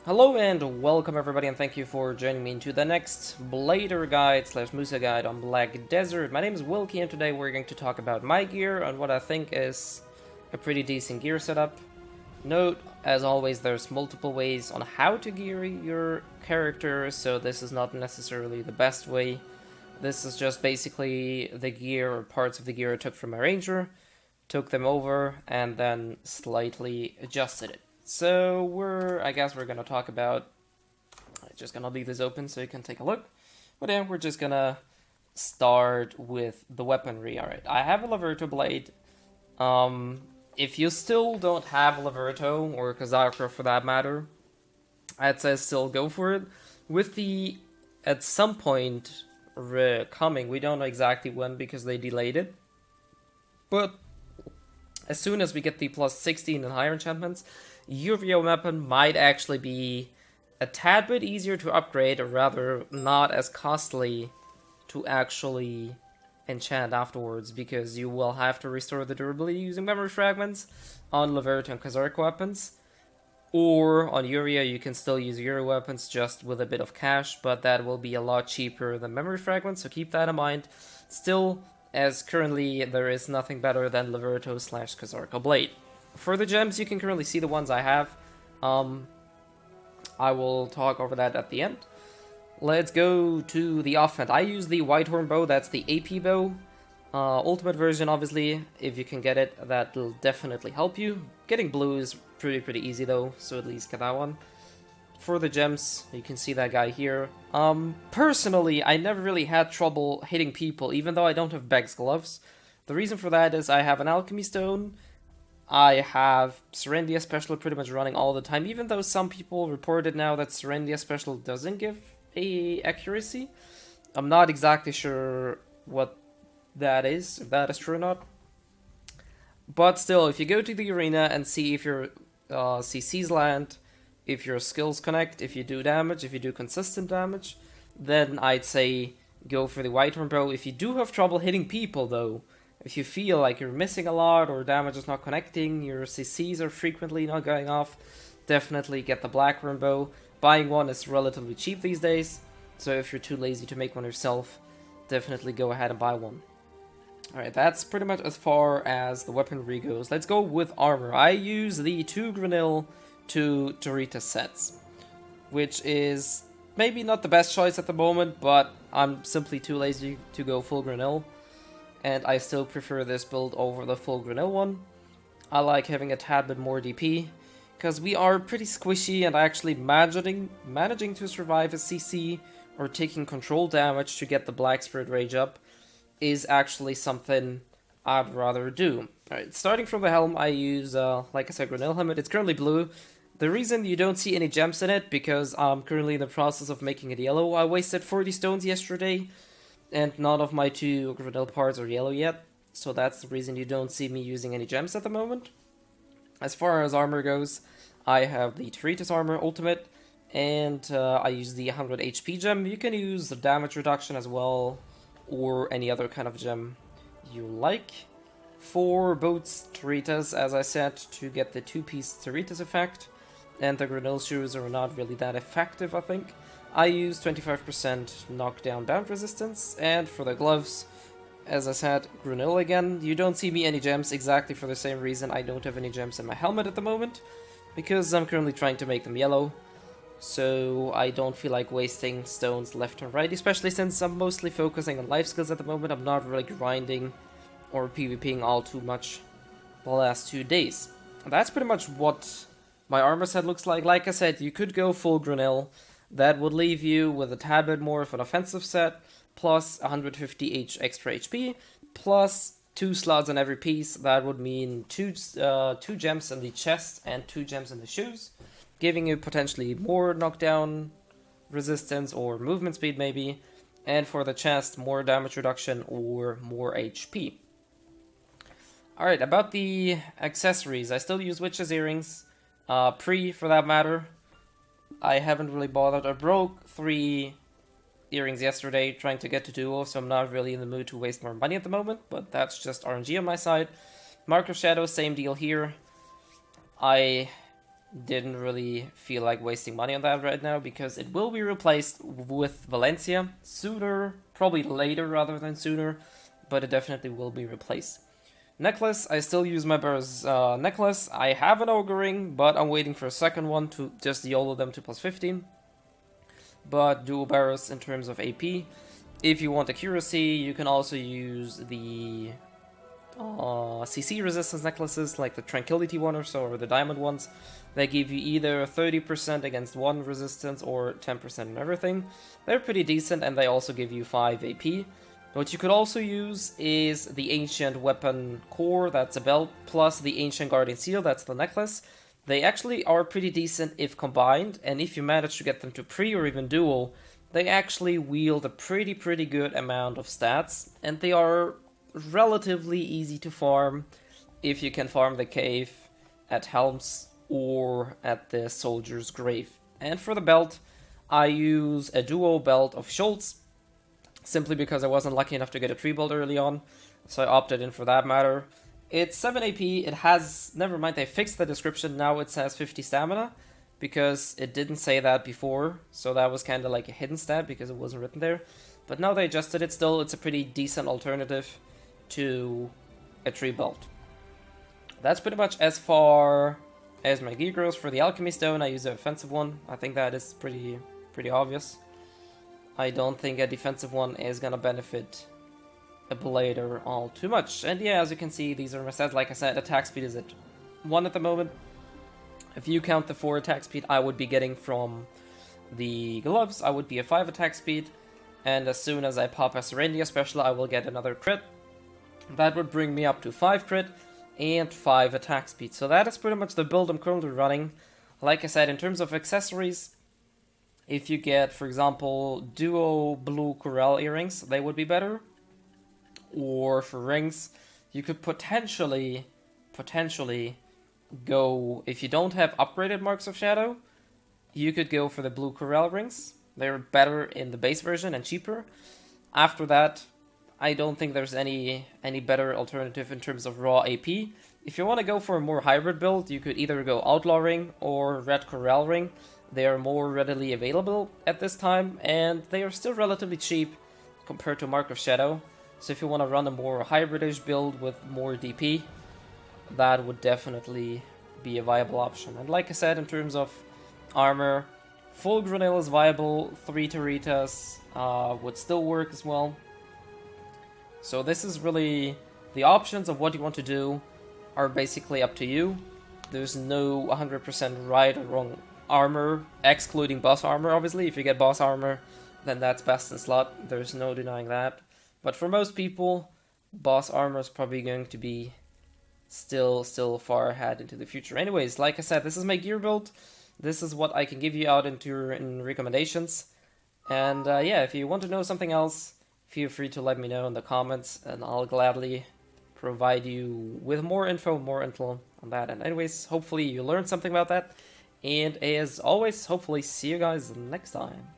Hello and welcome everybody, and thank you for joining me into the next Blader guide slash Musa guide on Black Desert. My name is Wilkie, and today we're going to talk about my gear and what I think is a pretty decent gear setup. Note, as always, there's multiple ways on how to gear your character, so this is not necessarily the best way. This is just basically the gear or parts of the gear I took from my ranger, took them over, and then slightly adjusted it. So I guess we're gonna talk about, I'm just gonna leave this open so you can take a look. But yeah, we're just gonna start with the weaponry. Alright, I have a Laverto blade. If you still don't have a Laverto, or Kazakra for that matter, I'd say still go for it. With the, at some point, coming, we don't know exactly when because they delayed it. But as soon as we get the plus 16 and higher enchantments, your weapon might actually be a tad bit easier to upgrade, or rather not as costly to actually enchant afterwards, because you will have to restore the durability using memory fragments on Laverto and Kazark weapons. Or on Uria, you can still use Uria weapons just with a bit of cash, but that will be a lot cheaper than memory fragments, so keep that in mind. Still, as currently there is nothing better than Laverto slash Kazarka Blade. For the gems, you can currently see the ones I have. I will talk over that at the end. Let's go to the offhand. I use the Whitehorn bow, that's the AP bow. Ultimate version, obviously, if you can get it, that'll definitely help you. Getting blue is pretty easy though, so at least get that one. For the gems, you can see that guy here. Personally, I never really had trouble hitting people, even though I don't have Beg's gloves. The reason for that is I have an Alchemy Stone, I have Serendia Special pretty much running all the time, even though some people reported now that Serendia Special doesn't give a accuracy. I'm not exactly sure what that is, if that is true or not. But still, if you go to the arena and see if your CCs land, if your skills connect, if you do damage, if you do consistent damage, then I'd say go for the Whitehorn bow. If you do have trouble hitting people though, if you feel like you're missing a lot or damage is not connecting, your CCs are frequently not going off, definitely get the Blackhorn bow. Buying one is relatively cheap these days, so if you're too lazy to make one yourself, definitely go ahead and buy one. Alright, that's pretty much as far as the weaponry goes. Let's go with armor. I use the 2 Granil to Torita sets, which is maybe not the best choice at the moment, but I'm simply too lazy to go full Granil, and I still prefer this build over the full Granil one. I like having a tad bit more DP, because we are pretty squishy, and actually managing to survive a CC or taking control damage to get the Black Spirit Rage up is actually something I'd rather do. Alright, starting from the Helm, I use, like I said, Granil Helmet. It's currently blue. The reason you don't see any gems in it, because I'm currently in the process of making it yellow. I wasted 40 stones yesterday, and none of my 2 Granil parts are yellow yet, so that's the reason you don't see me using any gems at the moment. As far as armor goes, I have the Toritas Armor Ultimate, and I use the 100 HP gem. You can use the damage reduction as well, or any other kind of gem you like. For boats, Toritas, as I said, to get the 2-piece Toritas effect, and the Granil shoes are not really that effective, I think. I use 25% knockdown bound resistance, and for the gloves, as I said, Granil again. You don't see me any gems exactly for the same reason I don't have any gems in my helmet at the moment, because I'm currently trying to make them yellow. So I don't feel like wasting stones left and right, especially since I'm mostly focusing on life skills at the moment. I'm not really grinding or PvPing all too much the last 2 days. And that's pretty much what my armor set looks like. Like I said, you could go full Granil. That would leave you with a tad bit more of an offensive set, plus 150 extra HP, plus 2 slots on every piece. That would mean 2 gems in the chest and 2 gems in the shoes, giving you potentially more knockdown resistance or movement speed maybe, and for the chest, more damage reduction or more HP. Alright, about the accessories, I still use Witch's Earrings, Pre for that matter. I haven't really bothered. I broke 3 earrings yesterday trying to get to duo, so I'm not really in the mood to waste more money at the moment, but that's just RNG on my side. Mark of Shadow, same deal here. I didn't really feel like wasting money on that right now because it will be replaced with Valencia sooner, probably later rather than sooner, but it definitely will be replaced. Necklace, I still use my Burr's necklace. I have an Ogre ring, but I'm waiting for a second one to just YOLO them to plus 15. But dual barrels in terms of AP. If you want accuracy, you can also use the CC resistance necklaces, like the Tranquility one or so, or the Diamond ones. They give you either 30% against one resistance or 10% on everything. They're pretty decent, and they also give you 5 AP. What you could also use is the Ancient Weapon Core, that's a belt, plus the Ancient Guardian Seal, that's the necklace. They actually are pretty decent if combined, and if you manage to get them to pre or even dual, they actually wield a pretty good amount of stats, and they are relatively easy to farm if you can farm the cave at Helm's or at the Soldier's Grave. And for the belt, I use a duo belt of Schultz, simply because I wasn't lucky enough to get a tree belt early on, so I opted in for that matter. It's 7 AP, it has, never mind, they fixed the description, now it says 50 stamina, because it didn't say that before, so that was kind of like a hidden stat because it wasn't written there. But now they adjusted it still, it's a pretty decent alternative to a tree belt. That's pretty much as far as my gear goes. For the Alchemy Stone, I use an offensive one. I think that is pretty obvious. I don't think a defensive one is gonna benefit a Blader all too much. And yeah, as you can see, these are my stats. Like I said, attack speed is at 1 at the moment. If you count the 4 attack speed I would be getting from the gloves, I would be at 5 attack speed. And as soon as I pop a Serendia special, I will get another crit. That would bring me up to 5 crit and 5 attack speed. So that is pretty much the build I'm currently running. Like I said, in terms of accessories, if you get, for example, duo blue coral earrings, they would be better. Or for rings, you could potentially go, if you don't have upgraded Marks of Shadow, you could go for the blue coral rings. They're better in the base version and cheaper. After that, I don't think there's any better alternative in terms of raw AP. If you want to go for a more hybrid build, you could either go Outlaw Ring or Red Coral Ring. They are more readily available at this time, and they are still relatively cheap compared to Mark of Shadow. So if you want to run a more hybridish build with more DP, that would definitely be a viable option. And like I said, in terms of armor, full Granil is viable, 3 Teritas would still work as well. So this is really, the options of what you want to do are basically up to you. There's no 100% right or wrong armor, excluding boss armor, obviously. If you get boss armor, then that's best in slot. There's no denying that. But for most people, boss armor is probably going to be still far ahead into the future. Anyways, like I said, this is my gear build. This is what I can give you out in recommendations. And yeah, if you want to know something else, feel free to let me know in the comments, and I'll gladly provide you with more info on that. And anyways, hopefully you learned something about that. And as always, hopefully see you guys next time.